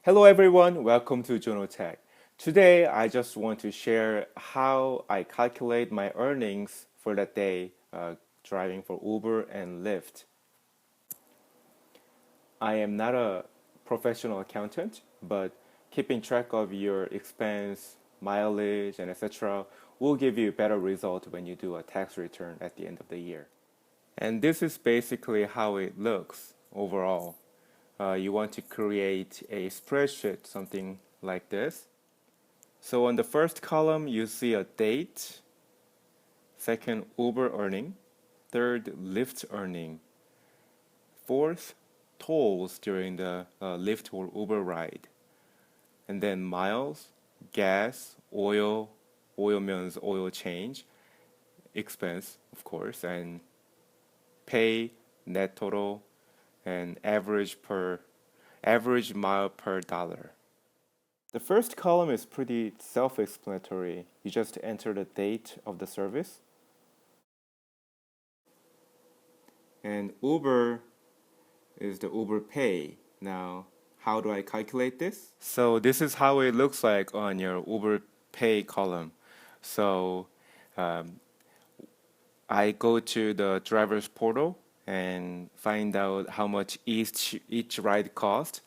Hello everyone, welcome to Juno Tech. Today I just want to share how I calculate my earnings for that day driving for Uber and Lyft. I am not a professional accountant, but keeping track of your expense, mileage, and etc. will give you a better result when you do a tax return at the end of the year. And this is basically how it looks overall. You want to create a spreadsheet, something like this. So on the first column, you see a date, second, Uber earning, third, Lyft earning, fourth, tolls during the Lyft or Uber ride, and then miles, gas, oil means oil change, expense, of course, and pay, net total, and average mile per dollar. The first column is pretty self-explanatory. You just enter the date of the service. And Uber is the Uber Pay. Now, how do I calculate this? So this is how it looks like on your Uber Pay column. So um, I go to the driver's portal and find out how much each ride cost,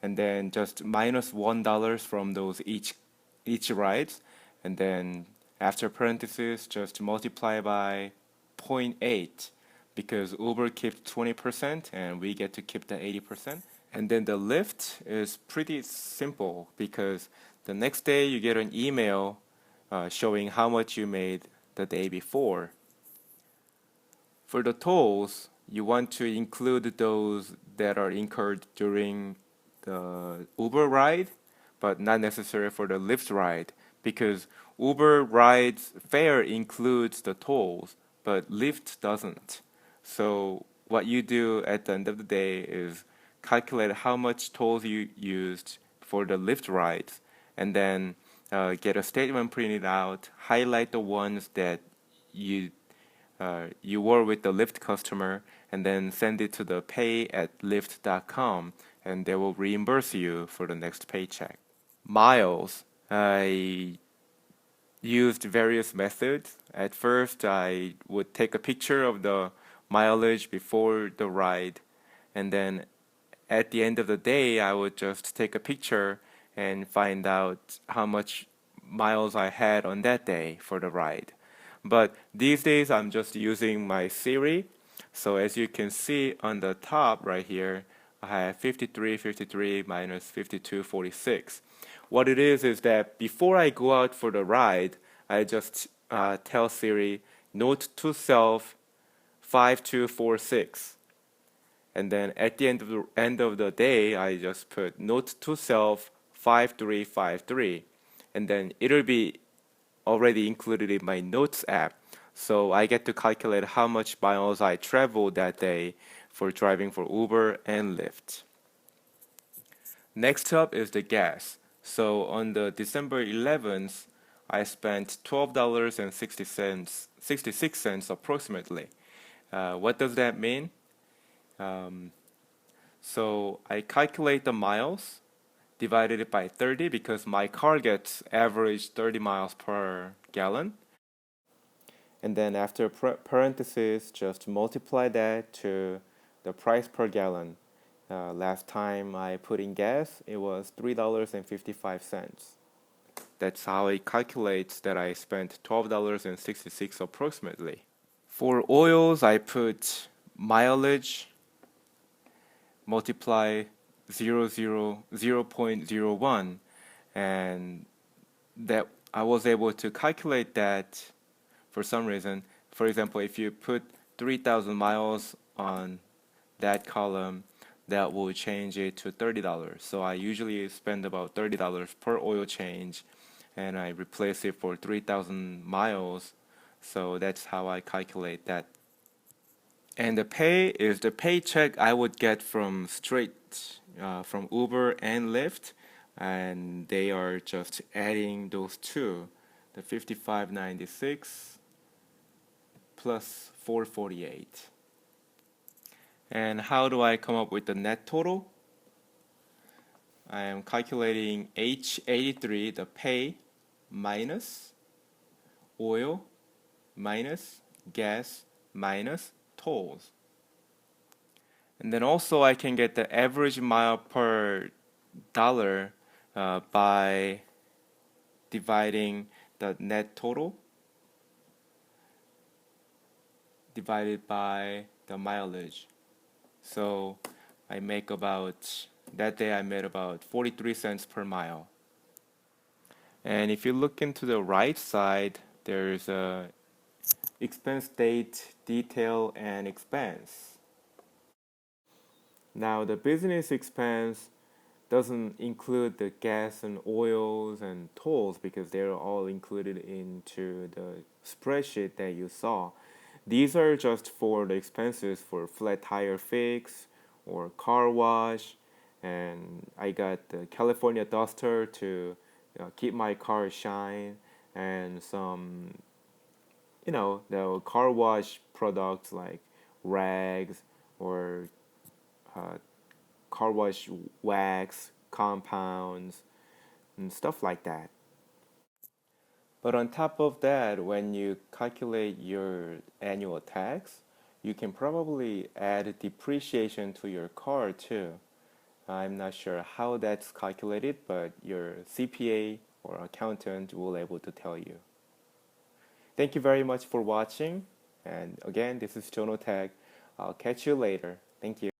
and then just minus $1 from those each rides, and then after parentheses just multiply by zero point 0.8 because Uber keeps 20% and we get to keep the 80%. And then the Lyft is pretty simple because the next day you get an email showing how much you made the day before. For the tolls, you want to include those that are incurred during the Uber ride, but not necessary for the Lyft ride because Uber rides fare includes the tolls, but Lyft doesn't. So what you do at the end of the day is calculate how much tolls you used for the Lyft rides, and then get a statement printed out, highlight the ones that you you were with the Lyft customer, and then send it to the pay@lyft.com, and they will reimburse you for the next paycheck. Miles. I used various methods. At first, I would take a picture of the mileage before the ride, and then at the end of the day, I would just take a picture and find out how much miles I had on that day for the ride. But these days, I'm just using my Siri. So as you can see on the top right here, I have 53 minus 52.46. What it is that before I go out for the ride, I just tell Siri, note to self 5246. And then at the end of the day, I just put note to self 5353. And then it'll be already included in my notes app. So I get to calculate how much miles I traveled that day for driving for Uber and Lyft. Next up is the gas. So on the December 11th, I spent $12.66 approximately. What does that mean? Um, so I calculate the miles, divided it by 30 because my car gets average 30 miles per gallon. And then after parentheses, just multiply that to the price per gallon. Last time I put in gas, it was $3.55. That's how it calculates that I spent $12.66 approximately. For oils, I put mileage multiply 0.01, and that I was able to calculate that for some reason. For example, if you put 3,000 miles on that column, that will change it to $30. So I usually spend about $30 per oil change, and I replace it for 3,000 miles. So that's how I calculate that. And the pay is the paycheck I would get from from Uber and Lyft, and they are just adding those two, the 55.96 plus 448. And how do I come up with the net total? I am calculating H83, the pay, minus oil, minus gas, minus tolls. And then also I can get the average mile per dollar by dividing the net total divided by the mileage. So that day I made about 43 cents per mile. And if you look into the right side, there's a expense date, detail, and expense. Now the business expense doesn't include the gas and oils and tolls because they're all included into the spreadsheet that you saw. These are just for the expenses for flat tire fix or car wash, and I got the California duster to keep my car shine, and some the car wash products like rags or uh, car wash wax, compounds, and stuff like that. But on top of that, when you calculate your annual tax, you can probably add depreciation to your car too. I'm not sure how that's calculated, but your CPA or accountant will able to tell you. Thank you very much for watching. And again, this is Jonatech. I'll catch you later. Thank you.